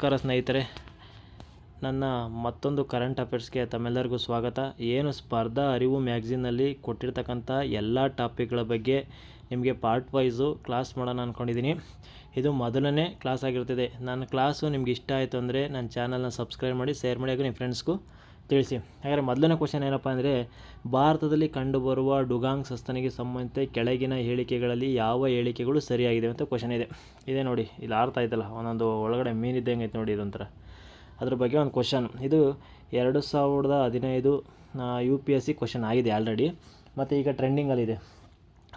ನಮಸ್ಕಾರ ಸ್ನೇಹಿತರೆ, ನನ್ನ ಮತ್ತೊಂದು ಕರೆಂಟ್ ಅಫೇರ್ಸ್ಗೆ ತಮ್ಮೆಲ್ಲರಿಗೂ ಸ್ವಾಗತ. ಏನು ಸ್ಪರ್ಧಾ ಅರಿವು ಮ್ಯಾಗ್ಝಿನ್ನಲ್ಲಿ ಕೊಟ್ಟಿರ್ತಕ್ಕಂಥ ಎಲ್ಲ ಟಾಪಿಕ್ಗಳ ಬಗ್ಗೆ ನಿಮಗೆ ಪಾರ್ಟ್ ವೈಸು ಕ್ಲಾಸ್ ಮಾಡೋಣ ಅಂದ್ಕೊಂಡಿದ್ದೀನಿ. ಇದು ಮೊದಲನೇ ಕ್ಲಾಸ್ ಆಗಿರ್ತದೆ. ನನ್ನ ಕ್ಲಾಸು ನಿಮ್ಗೆ ಇಷ್ಟ ಆಯಿತು ಅಂದರೆ ನನ್ನ ಚಾನಲ್ನ ಸಬ್ಸ್ಕ್ರೈಬ್ ಮಾಡಿ, ಶೇರ್ ಮಾಡಿ, ಹಾಗೂ ನಿಮ್ಮ ಫ್ರೆಂಡ್ಸ್ಗೂ ತಿಳಿಸಿ. ಹಾಗಾದರೆ ಮೊದಲನೇ ಕ್ವಶನ್ ಏನಪ್ಪ ಅಂದರೆ, ಭಾರತದಲ್ಲಿ ಕಂಡುಬರುವ ಡುಗಾಂಗ್ ಸಸ್ತನಿಗೆ ಸಂಬಂಧಿಸಿದ ಕೆಳಗಿನ ಹೇಳಿಕೆಗಳಲ್ಲಿ ಯಾವ ಹೇಳಿಕೆಗಳು ಸರಿಯಾಗಿದೆ ಅಂತ ಕ್ವಶನ್ ಇದೆ. ಇದೇ ನೋಡಿ, ಇಲ್ಲಿ ಆರ್ತಾ ಆಯ್ತಲ್ಲ, ಒಂದೊಂದು ಒಳಗಡೆ ಮೀನಿದ್ದಂಗೆ ಐತೆ ನೋಡಿ, ಇದೊಂಥರ ಅದ್ರ ಬಗ್ಗೆ ಒಂದು ಕ್ವಶನ್. ಇದು 2015 UPSC ಕ್ವಶನ್ ಆಗಿದೆ ಆಲ್ರೆಡಿ, ಮತ್ತು ಈಗ ಟ್ರೆಂಡಿಂಗಲ್ಲಿದೆ.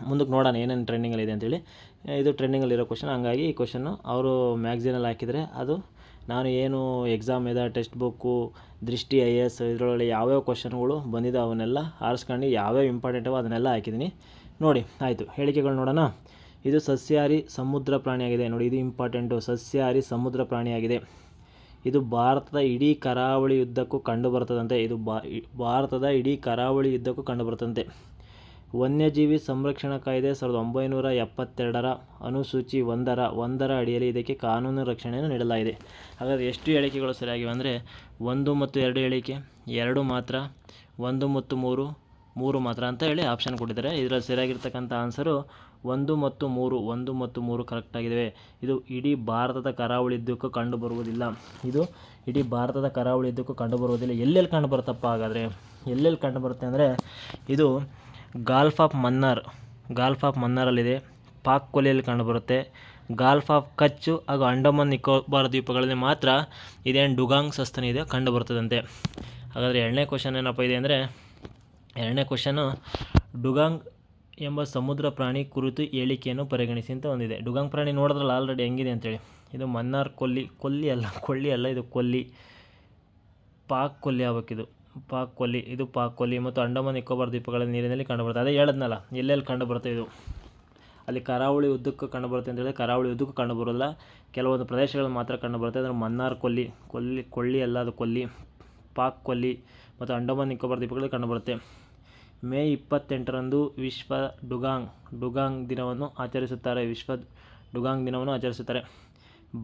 ಮುಂದಕ್ಕೆ ನೋಡೋಣ ಏನೇನು ಟ್ರೆಂಡಿಂಗಲ್ಲಿದೆ ಅಂತೇಳಿ. ಇದು ಟ್ರೆಂಡಿಂಗಲ್ಲಿರೋ ಕ್ವಶನ್, ಹಂಗಾಗಿ ಈ ಕ್ವಶನ್ನು ಅವರು ಮ್ಯಾಗ್ಝಿನಲ್ಲಿ ಹಾಕಿದರೆ ಅದು ನಾನು ಏನು ಎಕ್ಸಾಮ್ ಇದೆ, ಟೆಕ್ಸ್ಟ್ ಬುಕ್ಕು, ದೃಷ್ಟಿ IAS ಇದರೊಳಗೆ ಯಾವ್ಯಾವ ಕ್ವಶನ್ಗಳು ಬಂದಿದೆ ಅವನ್ನೆಲ್ಲ ಆರಿಸ್ಕೊಂಡು ಯಾವ್ಯಾವ ಇಂಪಾರ್ಟೆಂಟವ ಅದನ್ನೆಲ್ಲ ಹಾಕಿದ್ದೀನಿ ನೋಡಿ. ಆಯಿತು, ಹೇಳಿಕೆಗಳು ನೋಡೋಣ. ಇದು ಸಸ್ಯಾಹಾರಿ ಸಮುದ್ರ ಪ್ರಾಣಿಯಾಗಿದೆ ನೋಡಿ, ಇದು ಇಂಪಾರ್ಟೆಂಟು. ಸಸ್ಯಾಹಾರಿ ಸಮುದ್ರ ಪ್ರಾಣಿಯಾಗಿದೆ. ಇದು ಭಾರತದ ಇಡೀ ಕರಾವಳಿ ಉದ್ದಕ್ಕೂ ಕಂಡುಬರ್ತದಂತೆ. ಇದು ಭಾರತದ ಇಡೀ ಕರಾವಳಿ ಉದ್ದಕ್ಕೂ ಕಂಡುಬರ್ತದಂತೆ. ವನ್ಯಜೀವಿ ಸಂರಕ್ಷಣಾ ಕಾಯ್ದೆ 1972 ಅನುಸೂಚಿ 1ರ ಅಡಿಯಲ್ಲಿ ಇದಕ್ಕೆ ಕಾನೂನು ರಕ್ಷಣೆಯನ್ನು ನೀಡಲಾಗಿದೆ. ಹಾಗಾದರೆ ಎಷ್ಟು ಹೇಳಿಕೆಗಳು ಸರಿಯಾಗಿವೆ ಅಂದರೆ 1 ಮತ್ತು 2 ಹೇಳಿಕೆ, 2 ಮಾತ್ರ, 1 ಮತ್ತು 3 ಮಾತ್ರ ಅಂತ ಹೇಳಿ ಆಪ್ಷನ್ ಕೊಟ್ಟಿದ್ದಾರೆ. ಇದರಲ್ಲಿ ಸರಿಯಾಗಿರ್ತಕ್ಕಂಥ ಆನ್ಸರು 1 ಮತ್ತು 3 ಕರೆಕ್ಟಾಗಿದ್ದಾವೆ. ಇದು ಇಡೀ ಭಾರತದ ಕರಾವಳಿ ಉದ್ದಕ್ಕೂ ಕಂಡುಬರುವುದಿಲ್ಲ. ಇದು ಇಡೀ ಭಾರತದ ಕರಾವಳಿ ಉದ್ದಕ್ಕೂ ಕಂಡುಬರುವುದಿಲ್ಲ. ಎಲ್ಲೆಲ್ಲಿ ಕಂಡುಬರುತ್ತಪ್ಪ ಹಾಗಾದರೆ? ಎಲ್ಲೆಲ್ಲಿ ಕಂಡುಬರುತ್ತೆ ಅಂದರೆ, ಇದು ಗಾಲ್ಫ್ ಆಫ್ ಮನ್ನಾರಲ್ಲಿದೆ, ಪಾಕ್ ಕೊಲ್ಲಿಯಲ್ಲಿ ಕಂಡುಬರುತ್ತೆ, ಗಾಲ್ಫ್ ಆಫ್ ಕಚ್ ಹಾಗೂ ಅಂಡಮಾನ್ ನಿಕೋಬಾರ್ ದ್ವೀಪಗಳಲ್ಲಿ ಮಾತ್ರ ಇದೇನು ಡುಗಾಂಗ್ ಸಸ್ತನಿ ಇದೆ ಕಂಡುಬರ್ತದಂತೆ. ಹಾಗಾದರೆ ಎರಡನೇ ಕ್ವಶನ್ ಏನಪ್ಪ ಇದೆ ಅಂದರೆ, ಎರಡನೇ ಕ್ವಶನು ಡುಗಾಂಗ್ ಎಂಬ ಸಮುದ್ರ ಪ್ರಾಣಿ ಕುರಿತು ಹೇಳಿಕೆಯನ್ನು ಪರಿಗಣಿಸಿ ಅಂತ ಒಂದಿದೆ. ಡುಗಾಂಗ್ ಪ್ರಾಣಿ ನೋಡಿದ್ರಲ್ಲ ಆಲ್ರೆಡಿ ಹೆಂಗಿದೆ ಅಂತೇಳಿ. ಇದು ಮನ್ನಾರ್ ಕೊಳ್ಳಿ ಅಲ್ಲ, ಇದು ಕೊಲ್ಲಿ, ಪಾಕ್ ಕೊಲ್ಲಿ ಆಗಬೇಕಿದು, ಇದು ಪಾಕ್ ಕೊಲ್ಲಿ ಮತ್ತು ಅಂಡಮಾನ್ ನಿಕೋಬಾರ್ ದ್ವೀಪಗಳ ನೀರಿನಲ್ಲಿ ಕಂಡುಬರುತ್ತೆ. ಅದೇ ಹೇಳದ್ನಲ್ಲ ಎಲ್ಲೆಲ್ಲಿ ಕಂಡುಬರುತ್ತೆ. ಇದು ಅಲ್ಲಿ ಕರಾವಳಿ ಉದ್ದಕ್ಕೂ ಕಂಡುಬರುತ್ತೆ ಅಂತೇಳಿ, ಕರಾವಳಿ ಉದ್ದಕ್ಕೂ ಕಂಡುಬರೋಲ್ಲ, ಕೆಲವೊಂದು ಪ್ರದೇಶಗಳಲ್ಲಿ ಮಾತ್ರ ಕಂಡುಬರುತ್ತೆ. ಅದರ ಮನ್ನಾರ್ ಕೊಳ್ಳಿ ಅಲ್ಲ, ಅದು ಕೊಲ್ಲಿ, ಪಾಕ್ ಕೊಲ್ಲಿ ಮತ್ತು ಅಂಡಮಾನ್ ನಿಕೋಬಾರ್ ದ್ವೀಪಗಳಲ್ಲಿ ಕಂಡುಬರುತ್ತೆ. ಮೇ 28ರಂದು ವಿಶ್ವ ಡುಗಾಂಗ್ ದಿನವನ್ನು ಆಚರಿಸುತ್ತಾರೆ.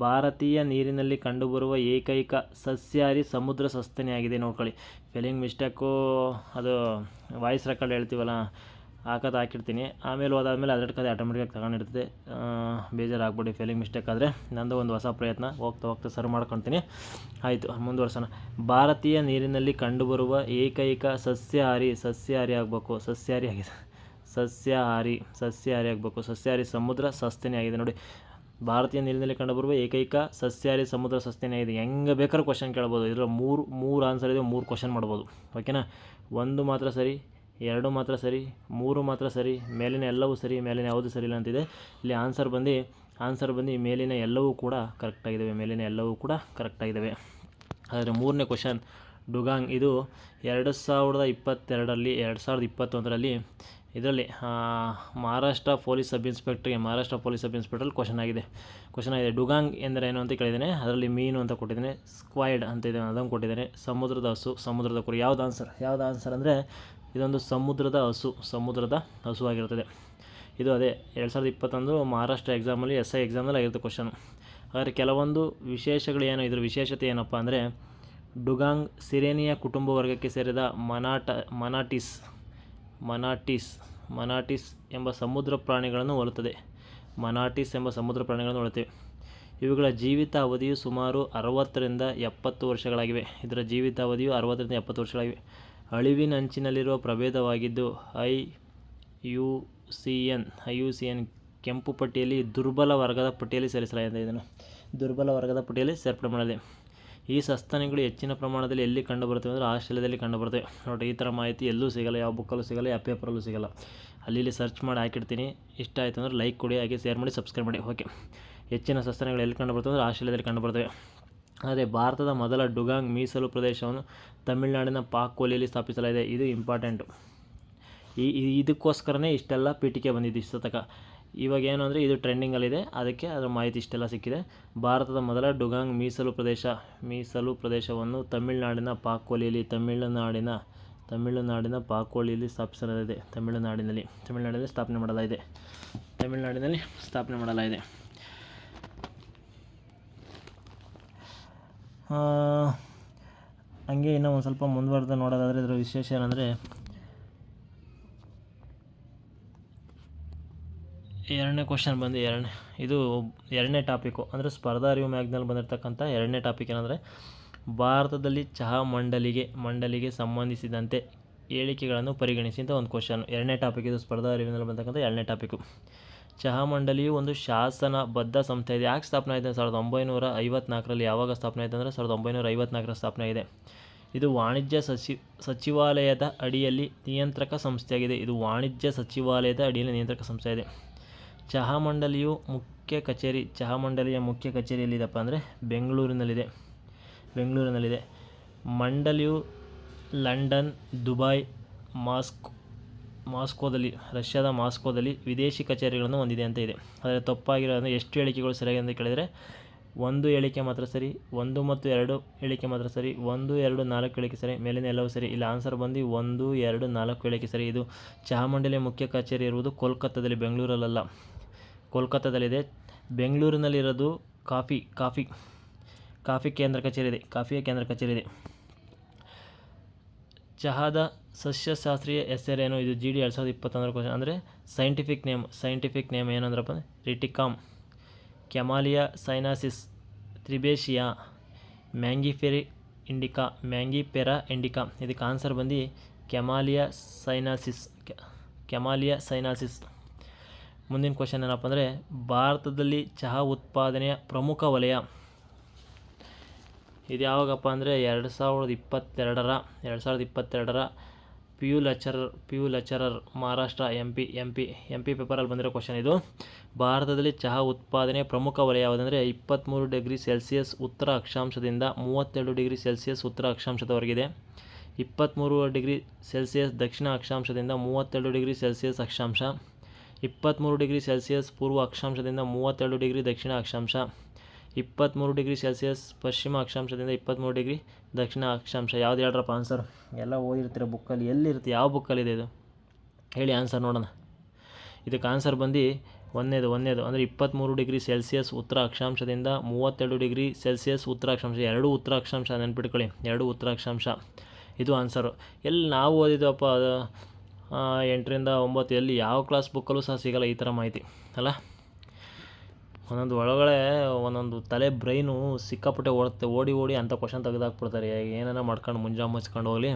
ಭಾರತೀಯ ನೀರಿನಲ್ಲಿ ಕಂಡುಬರುವ ಏಕೈಕ ಸಸ್ಯಾಹಾರಿ ಸಮುದ್ರ ಸಸ್ತನಿಯಾಗಿದೆ. ನೋಡ್ಕೊಳ್ಳಿ, ಸ್ಪೆಲ್ಲಿಂಗ್ ಮಿಸ್ಟೇಕು, ಅದು ವಾಯ್ಸ್ ರೆಕಾರ್ಡ್ ಹೇಳ್ತೀವಲ್ಲ, ಹಾಕಿರ್ತೀನಿ. ಆಮೇಲೆ ಹೋದಾದ್ಮೇಲೆ ಅದಕ್ಕೆ ಆಟೋಮೆಟಿಕಾಗಿ ತಗೊಂಡಿರ್ತದೆ. ಬೇಜಾರಾಗ್ಬಿಡಿ ಸ್ಪೆಲ್ಲಿಂಗ್ ಮಿಸ್ಟೇಕ್ ಆದರೆ. ನಂದು ಒಂದು ಹೊಸ ಪ್ರಯತ್ನ, ಹೋಗ್ತಾ ಸರಿ ಮಾಡ್ಕೊತೀನಿ. ಆಯಿತು, ಮುಂದುವರ್ಸೋಣ. ಭಾರತೀಯ ನೀರಿನಲ್ಲಿ ಕಂಡುಬರುವ ಏಕೈಕ ಸಸ್ಯಾಹಾರಿ ಆಗಬೇಕು, ಸಸ್ಯಾಹಾರಿ ಸಮುದ್ರ ಸಸ್ತನಿಯಾಗಿದೆ ನೋಡಿ. ಭಾರತೀಯ ನೀರಿನಲ್ಲಿ ಕಂಡುಬರುವ ಏಕೈಕ ಸಸ್ಯಾಹಾರಿ ಸಮುದ್ರ ಸಸ್ತನಿಯಾಗಿದೆ. ಹೆಂಗೆ ಬೇಕಾದ್ರೂ ಕ್ವಶನ್ ಕೇಳ್ಬೋದು. ಇದರ ಮೂರು ಆನ್ಸರ್ ಇದೆ, 3 ಕ್ವಶನ್ ಮಾಡ್ಬೋದು. ಓಕೆನಾ? 1 ಮಾತ್ರ ಸರಿ, 2 ಮಾತ್ರ ಸರಿ, 3 ಮಾತ್ರ ಸರಿ, ಮೇಲಿನ ಎಲ್ಲವೂ ಸರಿ, ಮೇಲಿನ ಯಾವುದು ಸರಿ ಇಲ್ಲ ಅಂತಿದೆ. ಇಲ್ಲಿ ಆನ್ಸರ್ ಬಂದು ಮೇಲಿನ ಎಲ್ಲವೂ ಕೂಡ ಕರೆಕ್ಟಾಗಿದ್ದಾವೆ. ಆದರೆ 3ನೇ ಕ್ವಶನ್ ಡುಗಾಂಗ್, ಇದು 2021ರಲ್ಲಿ ಇದರಲ್ಲಿ ಮಹಾರಾಷ್ಟ್ರ ಪೊಲೀಸ್ ಸಬ್ ಇನ್ಸ್ಪೆಕ್ಟರಲ್ಲಿ ಕ್ವಶನ್ ಆಗಿದೆ. ಡುಗಾಂಗ್ ಎಂದರೆ ಏನು ಅಂತ ಕೇಳಿದ್ದೇನೆ. ಅದರಲ್ಲಿ ಮೀನು ಅಂತ ಕೊಟ್ಟಿದ್ದೇನೆ, ಸ್ಕ್ವಾಯ್ಡ್ ಅಂತ ಇದೆ ಅದನ್ನು ಕೊಟ್ಟಿದ್ದೇನೆ, ಸಮುದ್ರದ ಹಸು, ಸಮುದ್ರದ ಕುರಿ. ಯಾವ್ದು ಆನ್ಸರ್ ಅಂದರೆ ಇದೊಂದು ಸಮುದ್ರದ ಹಸು ಆಗಿರ್ತದೆ. ಇದು ಅದೇ 2021 ಮಹಾರಾಷ್ಟ್ರ ಎಕ್ಸಾಮಲ್ಲಿ SI ಎಕ್ಸಾಮಲ್ಲಿ ಆಗಿರುತ್ತೆ ಕ್ವಶನು. ಹಾಗಾದರೆ ಕೆಲವೊಂದು ವಿಶೇಷಗಳು ಏನು, ಇದ್ರ ವಿಶೇಷತೆ ಏನಪ್ಪ ಅಂದರೆ, ಡುಗಾಂಗ್ ಸಿರೇನಿಯ ಕುಟುಂಬ ವರ್ಗಕ್ಕೆ ಸೇರಿದ ಮನಾಟಿಸ್ ಎಂಬ ಸಮುದ್ರ ಪ್ರಾಣಿಗಳನ್ನು ಹೋಲುತ್ತದೆ. ಇವುಗಳ ಜೀವಿತ ಅವಧಿಯು ಸುಮಾರು 60ರಿಂದ 70 ವರ್ಷಗಳಾಗಿವೆ. ಇದರ ಜೀವಿತಾವಧಿಯು 60ರಿಂದ 70 ವರ್ಷಗಳಾಗಿವೆ. ಅಳಿವಿನಂಚಿನಲ್ಲಿರುವ ಪ್ರಭೇದವಾಗಿದ್ದು IUCN ಕೆಂಪು ಪಟ್ಟಿಯಲ್ಲಿ ದುರ್ಬಲ ವರ್ಗದ ಪಟ್ಟಿಯಲ್ಲಿ ಸೇರಿಸಲಾಗಿದೆ. ಇದನ್ನು ದುರ್ಬಲ ವರ್ಗದ ಪಟ್ಟಿಯಲ್ಲಿ ಸೇರ್ಪಡೆ ಮಾಡಲಿದೆ. ಈ ಸಸ್ತನಿಗಳು ಹೆಚ್ಚಿನ ಪ್ರಮಾಣದಲ್ಲಿ ಎಲ್ಲಿ ಕಂಡುಬರುತ್ತವೆ ಅಂದರೆ ಆಸ್ಟ್ರೇಲಿಯಾದಲ್ಲಿ ಕಂಡುಬರ್ತವೆ. ನೋಡಿ, ಈ ಥರ ಮಾಹಿತಿ ಎಲ್ಲೂ ಸಿಗಲ್ಲ, ಯಾವ ಬುಕ್ಕಲ್ಲೂ ಸಿಗಲ್ಲ, ಯಾವ ಪೇಪರಲ್ಲೂ ಸಿಗಲ್ಲ. ಅಲ್ಲಿ ಸರ್ಚ್ ಮಾಡಿ ಹಾಕಿರ್ತೀನಿ. ಇಷ್ಟ ಆಯಿತು ಅಂದರೆ ಲೈಕ್ ಕೊಡಿ, ಹಾಗೆ ಶೇರ್ ಮಾಡಿ, ಸಬ್ಸ್ಕ್ರೈಬ್ ಮಾಡಿ. ಓಕೆ, ಹೆಚ್ಚಿನ ಸಸ್ತನಿಗಳು ಎಲ್ಲಿ ಕಂಡುಬರ್ತವೆ ಅಂದರೆ ಆಸ್ಟ್ರೇಲಿಯಾದಲ್ಲಿ ಕಂಡುಬರ್ತವೆ. ಆದರೆ ಭಾರತದ ಮೊದಲ ಡುಗಾಂಗ್ ಮೀಸಲು ಪ್ರದೇಶವನ್ನು ತಮಿಳುನಾಡಿನ ಪಾಕ್ ಕೊಲ್ಲಿಯಲ್ಲಿ ಸ್ಥಾಪಿಸಲಾಗಿದೆ. ಇದು ಇಂಪಾರ್ಟೆಂಟು. ಇದಕ್ಕೋಸ್ಕರನೇ ಇಷ್ಟೆಲ್ಲ ಪೀಠಿಕೆ ಬಂದಿದ್ದು ಇಷ್ಟತಕ. ಇವಾಗ ಏನು ಅಂದರೆ ಇದು ಟ್ರೆಂಡಿಂಗಲ್ಲಿದೆ, ಅದಕ್ಕೆ ಅದರ ಮಾಹಿತಿ ಇಷ್ಟೆಲ್ಲ ಸಿಕ್ಕಿದೆ. ಭಾರತದ ಮೊದಲ ಡುಗಾಂಗ್ ಮೀಸಲು ಪ್ರದೇಶವನ್ನು ತಮಿಳುನಾಡಿನ ಪಾಕ್ ಕೊಲ್ಲಿಯಲ್ಲಿ ಸ್ಥಾಪಿಸಲಾಗಿದೆ. ತಮಿಳುನಾಡಿನಲ್ಲಿ ಸ್ಥಾಪನೆ ಮಾಡಲಾಗಿದೆ. ಹಂಗೆ ಇನ್ನೂ ಒಂದು ಸ್ವಲ್ಪ ಮುಂದುವರೆದು ನೋಡೋದಾದರೆ ಇದರ ವಿಶೇಷ ಏನಂದರೆ ಎರಡನೇ ಕ್ವಶನ್ ಬಂದು ಎರಡನೇ ಟಾಪಿಕ್ಕು ಅಂದರೆ ಸ್ಪರ್ಧಾ ಅರಿವು ಮ್ಯಾಗ್ನಲ್ಲಿ ಬಂದಿರತಕ್ಕಂಥ ಎರಡನೇ ಟಾಪಿಕ್ ಏನಂದರೆ ಭಾರತದಲ್ಲಿ ಚಹಾ ಮಂಡಲಿಗೆ ಸಂಬಂಧಿಸಿದಂತೆ ಹೇಳಿಕೆಗಳನ್ನು ಪರಿಗಣಿಸಿ ಅಂತ ಒಂದು ಕ್ವಶನ್. ಎರಡನೇ ಟಾಪಿಕ್ ಇದು ಸ್ಪರ್ಧಾ ಅರಿವಿನಲ್ಲಿ ಬಂದತಕ್ಕಂಥ ಎರಡನೇ ಟಾಪಿಕ್ಕು. ಚಹಾ ಮಂಡಳಿಯು ಒಂದು ಶಾಸನಬದ್ಧ ಸಂಸ್ಥೆ ಇದೆ. ಯಾಕೆ ಸ್ಥಾಪನೆ ಆಯಿತು? 1954ರಲ್ಲಿ. ಯಾವಾಗ ಸ್ಥಾಪನೆ ಆಯಿತು ಅಂದರೆ 1954 ಸ್ಥಾಪನೆ ಆಗಿದೆ. ಇದು ವಾಣಿಜ್ಯ ಸಚಿವಾಲಯದ ಅಡಿಯಲ್ಲಿ ನಿಯಂತ್ರಕ ಸಂಸ್ಥೆಯಾಗಿದೆ. ಇದೆ. ಚಹಾ ಮಂಡಳಿಯ ಮುಖ್ಯ ಕಚೇರಿ ಎಲ್ಲಿದೆಪ್ಪ ಅಂದರೆ ಬೆಂಗಳೂರಿನಲ್ಲಿದೆ. ಮಂಡಳಿಯು ಲಂಡನ್, ದುಬೈ, ಮಾಸ್ಕೋದಲ್ಲಿ, ರಷ್ಯಾದ ಮಾಸ್ಕೋದಲ್ಲಿ ವಿದೇಶಿ ಕಚೇರಿಗಳನ್ನು ಹೊಂದಿದೆ ಅಂತ ಇದೆ. ಆದರೆ ತಪ್ಪಾಗಿರೋದು ಎಷ್ಟು ಹೇಳಿಕೆಗಳು ಸರಿಯಾಗಿ ಅಂತ ಕೇಳಿದರೆ 1 ಹೇಳಿಕೆ ಮಾತ್ರ ಸರಿ, 1 ಮತ್ತು 2 ಹೇಳಿಕೆ ಮಾತ್ರ ಸರಿ, 1, 2, 4 ಹೇಳಿಕೆ ಸರಿ, ಮೇಲಿನ ಎಲ್ಲವೂ ಸರಿ. ಇಲ್ಲ, ಆನ್ಸರ್ ಬಂದು 1, 2, 4 ಹೇಳಿಕೆ ಸರಿ. ಇದು ಚಹಾ ಮಂಡಳಿಯ ಮುಖ್ಯ ಕಚೇರಿ ಇರುವುದು ಕೋಲ್ಕತ್ತಾದಲ್ಲಿ, ಬೆಂಗಳೂರಲ್ಲ. ಕೋಲ್ಕತ್ತಾದಲ್ಲಿದೆ. ಬೆಂಗಳೂರಿನಲ್ಲಿರೋದು ಕಾಫಿಯ ಕೇಂದ್ರ ಕಚೇರಿ ಇದೆ. ಚಹಾದ ಸಸ್ಯಶಾಸ್ತ್ರೀಯ ಹೆಸರೇನು? ಇದು GD 2021 ಕ್ವಶನ್. ಅಂದರೆ ಸೈಂಟಿಫಿಕ್ ನೇಮ್ ಏನಂದ್ರಪ್ಪ ಅಂದರೆ ರಿಟಿಕಾಮ್, ಕ್ಯಾಮಾಲಿಯಾ ಸೈನಾಸಿಸ್, ತ್ರಿಬೇಶಿಯಾ, ಮ್ಯಾಂಗಿಫೆರಾ ಇಂಡಿಕಾ. ಇದಕ್ಕೆ ಆನ್ಸರ್ ಬಂದು ಕ್ಯಾಮಾಲಿಯಾ ಸೈನಾಸಿಸ್. ಮುಂದಿನ ಕ್ವಶನ್ ಏನಪ್ಪ ಅಂದರೆ ಭಾರತದಲ್ಲಿ ಚಹಾ ಉತ್ಪಾದನೆಯ ಪ್ರಮುಖ ವಲಯ ಇದು ಯಾವಾಗಪ್ಪ ಅಂದರೆ 2022ರ P U lecturer Maharashtra MP ಪೇಪರಲ್ಲಿ ಬಂದಿರೋ ಕ್ವಶನ್ ಇದು. ಭಾರತದಲ್ಲಿ ಚಹಾ ಉತ್ಪಾದನೆಯ ಪ್ರಮುಖ ವಲಯ ಯಾವುದಂದರೆ 23°C ಉತ್ತರ ಅಕ್ಷಾಂಶದಿಂದ 32°C ಉತ್ತರ ಅಕ್ಷಾಂಶದವರೆಗಿದೆ. 23°C ದಕ್ಷಿಣ ಅಕ್ಷಾಂಶದಿಂದ 32°C ಅಕ್ಷಾಂಶ, 23°C ಪೂರ್ವ ಅಕ್ಷಾಂಶದಿಂದ 32° ದಕ್ಷಿಣ ಅಕ್ಷಾಂಶ, 23°C ಪಶ್ಚಿಮ ಅಕ್ಷಾಂಶದಿಂದ 23° ದಕ್ಷಿಣ ಅಕ್ಷಾಂಶ. ಯಾವ್ದು ಹೇಳ್ರಪ್ಪ ಆನ್ಸರ್? ಎಲ್ಲ ಓದಿರ್ತೀರ ಬುಕ್ಕಲ್ಲಿ. ಎಲ್ಲಿರುತ್ತೆ? ಯಾವ ಬುಕ್ಕಲ್ಲಿದೆ ಇದು ಹೇಳಿ ಆನ್ಸರ್ ನೋಡೋಣ. ಇದಕ್ಕೆ ಆನ್ಸರ್ ಬಂದು ಒಂದೇದು ಅಂದರೆ 23°C ಉತ್ತರ ಅಕ್ಷಾಂಶದಿಂದ 32°C ಉತ್ತರ ಅಕ್ಷಾಂಶ. 2 ಉತ್ತರ ಅಕ್ಷಾಂಶ ನೆನ್ಪಿಟ್ಕೊಳ್ಳಿ, 2 ಉತ್ತರ ಅಕ್ಷಾಂಶ. ಇದು ಆನ್ಸರು. ಎಲ್ಲಿ ನಾವು ಓದಿದ್ವಪ್ಪ 8ರಿಂದ 9 ಎಲ್ಲಿ ಯಾವ ಕ್ಲಾಸ್ ಬುಕ್ಕಲ್ಲೂ ಸಹ ಸಿಗಲ್ಲ ಈ ಥರ ಮಾಹಿತಿ ಅಲ್ಲ. ಒಂದೊಂದು ಒಳಗಡೆ ಒಂದೊಂದು ತಲೆ ಬ್ರೈನು ಸಿಕ್ಕಾಪಟ್ಟೆ ಓಡಿ ಅಂಥ ಕ್ವಶನ್ ತೆಗೆದಾಕ್ಬಿಡ್ತಾರೆ. ಏನಾರ ಮಾಡ್ಕೊಂಡು ಮುಚ್ಕೊಂಡು ಹೋಗಲಿ,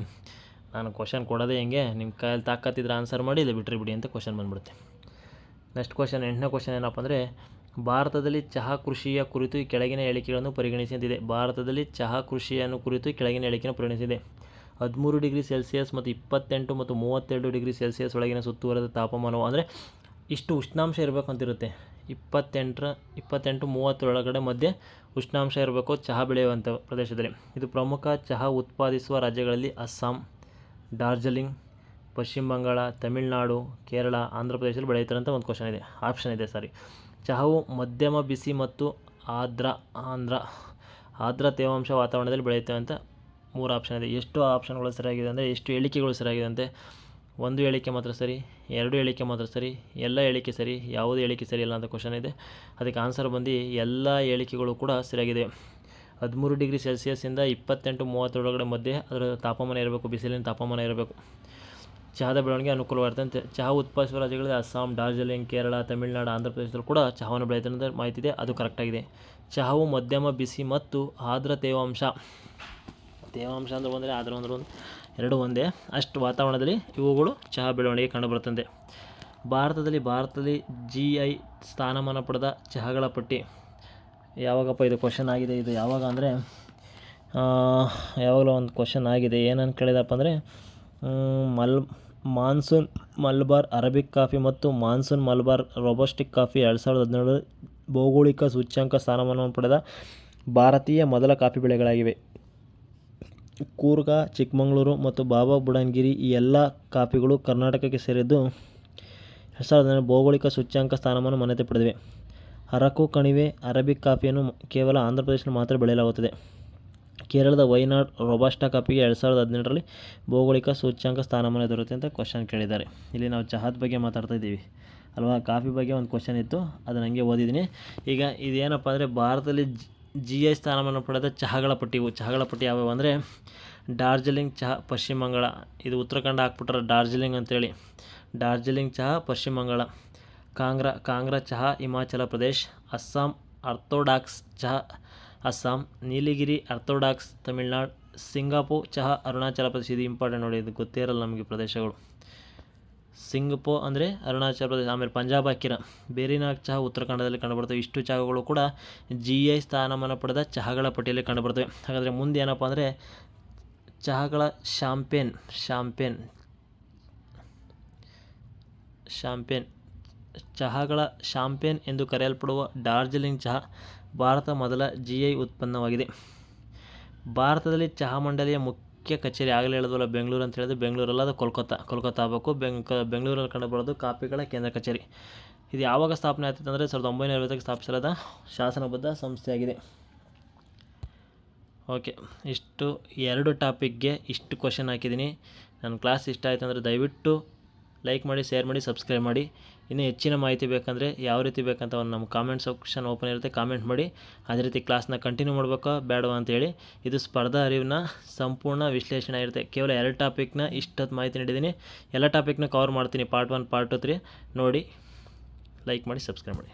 ನಾನು ಕ್ವಶನ್ ಕೊಡೋದೇ ಹೆಂಗೆ, ನಿಮ್ಮ ಕೈಯಲ್ಲಿ ತಾಕತ್ತಿದ್ರೆ ಆನ್ಸರ್ ಮಾಡಿ, ಇಲ್ಲ ಬಿಡಿ ಅಂತ ಕ್ವಶನ್ ಬಂದ್ಬಿಡುತ್ತೆ. ನೆಕ್ಸ್ಟ್ ಕ್ವಶನ್, 8ನೇ ಕ್ವಶನ್ ಏನಪ್ಪ ಅಂದರೆ ಭಾರತದಲ್ಲಿ ಚಹಾ ಕೃಷಿಯ ಕುರಿತು ಕೆಳಗಿನ ಹೇಳಿಕೆಗಳನ್ನು ಪರಿಗಣಿಸಿದೆ. ಭಾರತದಲ್ಲಿ ಚಹಾ ಕೃಷಿಯನ್ನು ಕುರಿತು ಕೆಳಗಿನ ಹೇಳಿಕೆಯನ್ನು ಪರಿಗಣಿಸಿದೆ. 13°C ಮತ್ತು 28 ಮತ್ತು 32°C ಒಳಗಿನ ಸುತ್ತುವರೆದ ತಾಪಮಾನವು ಅಂದರೆ ಇಷ್ಟು ಉಷ್ಣಾಂಶ ಇರಬೇಕಂತಿರುತ್ತೆ. 28-30 ಒಳಗಡೆ ಮಧ್ಯೆ ಉಷ್ಣಾಂಶ ಇರಬೇಕು ಚಹಾ ಬೆಳೆಯುವಂಥ ಪ್ರದೇಶದಲ್ಲಿ. ಇದು ಪ್ರಮುಖ ಚಹಾ ಉತ್ಪಾದಿಸುವ ರಾಜ್ಯಗಳಲ್ಲಿ ಅಸ್ಸಾಂ, ಡಾರ್ಜಿಲಿಂಗ್, ಪಶ್ಚಿಮ ಬಂಗಾಳ, ತಮಿಳುನಾಡು, ಕೇರಳ, ಆಂಧ್ರ ಪ್ರದೇಶದಲ್ಲಿ ಬೆಳೆಯುತ್ತಾರೆ ಅಂತ ಒಂದು ಆಪ್ಷನ್ ಇದೆ. ಚಹಾವು ಮಧ್ಯಮ ಬಿಸಿ ಮತ್ತು ಆರ್ದ್ರ ತೇವಾಂಶ ವಾತಾವರಣದಲ್ಲಿ ಬೆಳೆಯುತ್ತವೆ ಅಂತ 3 ಆಪ್ಷನ್ ಇದೆ. ಎಷ್ಟು ಆಪ್ಷನ್ಗಳು ಸರಿಯಾಗಿದೆ ಅಂದರೆ ಎಷ್ಟು ಹೇಳಿಕೆಗಳು ಸರಿಯಾಗಿದೆ ಅಂತೆ? 1 ಹೇಳಿಕೆ ಮಾತ್ರ ಸರಿ, 2 ಹೇಳಿಕೆ ಮಾತ್ರ ಸರಿ, ಎಲ್ಲ ಹೇಳಿಕೆ ಸರಿ, ಯಾವುದೇ ಹೇಳಿಕೆ ಸರಿ ಇಲ್ಲ ಅಂತ ಕ್ವಶನ್ ಇದೆ. ಅದಕ್ಕೆ ಆನ್ಸರ್ ಬಂದು ಎಲ್ಲ ಹೇಳಿಕೆಗಳು ಕೂಡ ಸರಿಯಾಗಿದೆ. 13°C ಇಂದ 28-30 ಒಳಗಡೆ ಮಧ್ಯೆ ಅದರ ತಾಪಮಾನ ಇರಬೇಕು, ಬಿಸಿಲಿನ ತಾಪಮಾನ ಇರಬೇಕು. ಚಹಾದ ಬೆಳವಣಿಗೆ ಅನುಕೂಲವಾಗಿರುತ್ತೆ. ಚಹಾ ಉತ್ಪಾದಿಸುವ ರಾಜ್ಯಗಳಲ್ಲಿ ಅಸ್ಸಾಂ, ಡಾರ್ಜಿಲಿಂಗ್, ಕೇರಳ, ತಮಿಳುನಾಡು, ಆಂಧ್ರ ಪ್ರದೇಶದಲ್ಲೂ ಕೂಡ ಚಹಾವನ್ನು ಬೆಳೆಯುತ್ತೆ ಅಂತ ಮಾಹಿತಿ ಇದೆ, ಅದು ಕರೆಕ್ಟಾಗಿದೆ. ಚಹಾವು ಮಧ್ಯಮ ಬಿಸಿ ಮತ್ತು ಆರ್ದ್ರ ತೇವಾಂಶ ಅಂದರೆ ಬಂದರೆ ಆದ್ರೆ ಒಂದು 2 ಒಂದೇ ಅಷ್ಟು ವಾತಾವರಣದಲ್ಲಿ ಇವುಗಳು ಚಹಾ ಬೆಳವಣಿಗೆ ಕಂಡುಬರುತ್ತದೆ. ಭಾರತದಲ್ಲಿ GI ಸ್ಥಾನಮಾನ ಪಡೆದ ಚಹಾಗಳ ಪಟ್ಟಿ ಯಾವಾಗಪ್ಪ? ಇದು ಕ್ವಶನ್ ಆಗಿದೆ. ಇದು ಯಾವಾಗ ಅಂದರೆ ಯಾವಾಗಲೂ ಒಂದು ಕ್ವಶನ್ ಆಗಿದೆ. ಏನಂತ ಕೇಳಿದಪ್ಪ ಅಂದರೆ ಮಾನ್ಸೂನ್ ಮಲಬಾರ್ ಅರಬಿಕ್ ಕಾಫಿ ಮತ್ತು ಮಾನ್ಸೂನ್ ಮಲಬಾರ್ ರೊಬಸ್ಟಿಕ್ ಕಾಫಿ 2017 ಭೌಗೋಳಿಕ ಸೂಚ್ಯಂಕ ಸ್ಥಾನಮಾನವನ್ನು ಪಡೆದ ಭಾರತೀಯ ಮೊದಲ ಕಾಫಿ ಬೆಳೆಗಳಾಗಿವೆ. ಕೂರ್ಗ, ಚಿಕ್ಕಮಗಳೂರು ಮತ್ತು ಬಾಬಾ ಬುಡನ್ಗಿರಿ ಈ ಎಲ್ಲ ಕಾಫಿಗಳು ಕರ್ನಾಟಕಕ್ಕೆ ಸೇರಿದ್ದು 2017 ಭೌಗೋಳಿಕ ಸೂಚ್ಯಂಕ ಸ್ಥಾನಮಾನ ಮಾನ್ಯತೆ ಪಡೆದಿವೆ. ಅರಕು ಕಣಿವೆ ಅರಬಿಕ್ ಕಾಫಿಯನ್ನು ಕೇವಲ ಆಂಧ್ರ ಪ್ರದೇಶದಲ್ಲಿ ಮಾತ್ರ ಬೆಳೆಯಲಾಗುತ್ತದೆ. ಕೇರಳದ ವೈನಾಡ್ ರೊಬಸ್ಟಾ ಕಾಫಿಗೆ 2017ರಲ್ಲಿ ಭೌಗೋಳಿಕ ಸೂಚ್ಯಂಕ ಸ್ಥಾನಮಾನ ದೊರೆಯುತ್ತೆ ಅಂತ ಕ್ವಶನ್ ಕೇಳಿದ್ದಾರೆ. ಇಲ್ಲಿ ನಾವು ಚಹಾದ ಬಗ್ಗೆ ಮಾತಾಡ್ತಾ ಇದ್ದೀವಿ ಅಲ್ವಾ. ಕಾಫಿ ಬಗ್ಗೆ ಒಂದು ಕ್ವಶನ್ ಇತ್ತು, ಅದನ್ನು ಹಂಗೆ ಓದಿದ್ದೀನಿ. ಈಗ ಇದೇನಪ್ಪ ಅಂದರೆ ಭಾರತದಲ್ಲಿ GI ಸ್ಥಾನಮಾನ ಪಡೆದ ಚಹಾಗಳ ಪಟ್ಟಿ. ಚಹಾಗಳ ಪಟ್ಟಿ ಯಾವ್ಯಾವು ಅಂದರೆ ಡಾರ್ಜಿಲಿಂಗ್ ಚಹಾ ಪಶ್ಚಿಮ ಬಂಗಾಳ, ಇದು ಉತ್ತರಾಖಂಡ ಹಾಕ್ಬಿಟ್ರೆ ಡಾರ್ಜಿಲಿಂಗ್ ಅಂತೇಳಿ, ಡಾರ್ಜಿಲಿಂಗ್ ಚಹಾ ಪಶ್ಚಿಮ ಬಂಗಾಳ. ಕಾಂಗ್ರಾ ಚಹಾ ಹಿಮಾಚಲ ಪ್ರದೇಶ್. ಅಸ್ಸಾಂ ಆರ್ಥೋಡಾಕ್ಸ್ ಚಹಾ ಅಸ್ಸಾಂ. ನೀಲಗಿರಿ ಆರ್ಥೋಡಾಕ್ಸ್ ತಮಿಳ್ನಾಡು. ಸಿಂಗಾಪುರ್ ಚಹಾ ಅರುಣಾಚಲ ಪ್ರದೇಶ. ಇದು ಇಂಪಾರ್ಟೆಂಟ್ ನೋಡಿ, ಇದು ಗೊತ್ತೇ ಇರಲ್ಲ ನಮಗೆ ಪ್ರದೇಶಗಳು. ಸಿಂಗಪುರ್ ಅಂದರೆ ಅರುಣಾಚಲ ಪ್ರದೇಶ. ಆಮೇಲೆ ಪಂಜಾಬ್ ಹಾಕಿರ. ಬೇರಿನಾಗ್ ಚಹಾ ಉತ್ತರಾಖಂಡದಲ್ಲಿ ಕಂಡುಬರ್ತವೆ. ಇಷ್ಟು ಚಹಾಗಳು ಕೂಡ GI ಸ್ಥಾನಮಾನ ಪಡೆದ ಚಹಾಗಳ ಪಟ್ಟಿಯಲ್ಲಿ ಕಂಡುಬರ್ತವೆ. ಹಾಗಾದರೆ ಮುಂದೆ ಏನಪ್ಪ ಅಂದರೆ ಚಹಾಗಳ ಚಹಾಗಳ ಚಾಂಪಿಯನ್ ಎಂದು ಕರೆಯಲ್ಪಡುವ ಡಾರ್ಜಿಲಿಂಗ್ ಚಹಾ ಭಾರತ ಮೊದಲ GI ಉತ್ಪನ್ನವಾಗಿದೆ. ಭಾರತದಲ್ಲಿ ಚಹಾ ಮಂಡಳಿಯ ಮುಖ್ಯ ಕಚೇರಿ ಆಗಲೇ ಹೇಳಿದ್ವಲ್ಲ ಬೆಂಗಳೂರು ಅಂತ ಹೇಳಿದ್ರೆ ಬೆಂಗಳೂರಲ್ಲ, ಅದು ಕೋಲ್ಕತ್ತಾ ಆಗಬೇಕು. ಬೆಂಗಳೂರಲ್ಲಿ ಕಂಡುಬರೋದು ಕಾಫಿಗಳ ಕೇಂದ್ರ ಕಚೇರಿ. ಇದು ಯಾವಾಗ ಸ್ಥಾಪನೆ ಆಗ್ತದೆ ಅಂದರೆ 1950ಕ್ಕೆ ಸ್ಥಾಪಿಸಲಾದ ಶಾಸನಬದ್ಧ ಸಂಸ್ಥೆಯಾಗಿದೆ. ಓಕೆ, ಇಷ್ಟು 2 ಟಾಪಿಕ್ಗೆ ಇಷ್ಟು ಕ್ವಶನ್ ಹಾಕಿದ್ದೀನಿ. ನನ್ನ ಕ್ಲಾಸ್ ಇಷ್ಟ ಆಯಿತು ಅಂದರೆ ದಯವಿಟ್ಟು ಲೈಕ್ ಮಾಡಿ, ಶೇರ್ ಮಾಡಿ, ಸಬ್ಸ್ಕ್ರೈಬ್ ಮಾಡಿ. ಇನ್ನೂ ಹೆಚ್ಚಿನ ಮಾಹಿತಿ ಬೇಕಂದರೆ ಯಾವ ರೀತಿ ಬೇಕಂತ ಒಂದು ನಮ್ಮ ಕಾಮೆಂಟ್ ಸೆಕ್ಷನ್ ಓಪನ್ ಇರುತ್ತೆ, ಕಾಮೆಂಟ್ ಮಾಡಿ. ಅದೇ ರೀತಿ ಕ್ಲಾಸ್ನ ಕಂಟಿನ್ಯೂ ಮಾಡಬೇಕಾ ಬೇಡವಾ ಅಂತೇಳಿ. ಇದು ಸ್ಪರ್ಧಾ ಅರಿವಿನ ಸಂಪೂರ್ಣ ವಿಶ್ಲೇಷಣೆ ಇರುತ್ತೆ. ಕೇವಲ 2 ಟಾಪಿಕ್ನ ಇಷ್ಟೊತ್ತು ಮಾಹಿತಿ ನೀಡಿದ್ದೀನಿ. ಎಲ್ಲ ಟಾಪಿಕ್ನ ಕವರ್ ಮಾಡ್ತೀನಿ, ಪಾರ್ಟ್ 1 ಪಾರ್ಟ್ 2 3 ನೋಡಿ. ಲೈಕ್ ಮಾಡಿ, ಸಬ್ಸ್ಕ್ರೈಬ್ ಮಾಡಿ.